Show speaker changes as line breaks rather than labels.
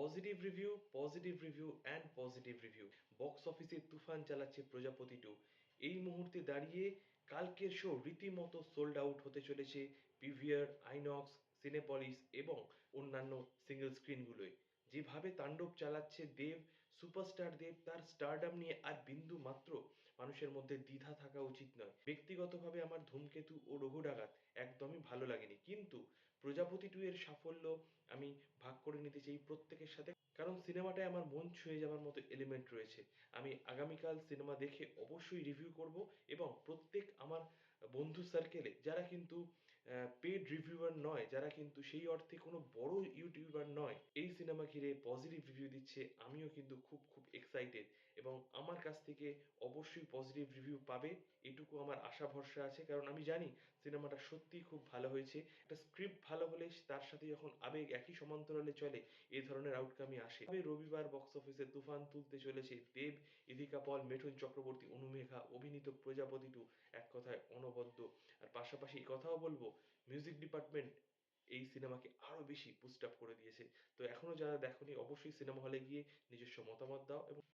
Positive review and positive review. Box অফিসে তুফান চালাচ্ছে প্রজাপতি 2। এই মুহূর্তে দাঁড়িয়ে কালকের শো রীতিমতো সোল্ড আউট হতে চলেছে পিভিআর, আইনক্স, সিনেপলিস এবং অন্যান্য সিঙ্গেল স্ক্রিনগুলোয়। যেভাবে তাণ্ডব চালাচ্ছে দেব, সুপারস্টার দেব, তার স্টারডাম নিয়ে আর বিন্দু মাত্র মানুষের মধ্যে দ্বিধা থাকা উচিত নয়। ব্যক্তিগতভাবে আমার ধূমকেতু ও রঘু ডাকাত একদমই ভালো লাগেনি, কিন্তু প্রজাপতি 2 এর সাফল্য আমি ভাগ করে নিতে চাই প্রত্যেকের সাথে, কারণ সিনেমাটায় আমার মন ছুঁয়ে যাওয়ার মতো এলিমেন্ট রয়েছে। আমি আগামীকাল সিনেমা দেখে অবশ্যই রিভিউ করব, এবং প্রত্যেক আমার বন্ধু সার্কেলে যারা কিন্তু পেড রিভিউয়ার নয়, যারা কিন্তু সেই অর্থে কোনো বড় ইউটিউবার নয়, এই সিনেমা ঘিরে পজিটিভ রিভিউ দিচ্ছে, আমিও কিন্তু খুব খুব এক্সাইটেড, এবং আমার কাছ থেকে অবশ্যই পজিটিভ রিভিউ পাবে এটুকু আমার আশা ভরসা আছে। কারণ আমি জানি সিনেমাটা সত্যিই খুব ভালো হয়েছে। একটা স্ক্রিপ্ট ভালো হলে তার সাথে যখন আবেগ একই সমান্তরালে চলে, এই ধরনের আউটকামই আসে। তবে রবিবার বক্স অফিসে তুফান তুলতে চলেছে দেব, ইদিকা পল, মিঠুন চক্রবর্তী, অনুমেঘা অভিনীত প্রজাপতি 2, এক কথায় অনবদ্য। আর পাশাপাশি এই কথাও বলবো, মিউজিক ডিপার্টমেন্ট এই সিনেমাকে আরো বেশি বুস্ট আপ করে দিয়েছে। তো এখনো যারা দেখোনি, অবশ্যই সিনেমা হলে গিয়ে নিজস্ব মতামত দাও এবং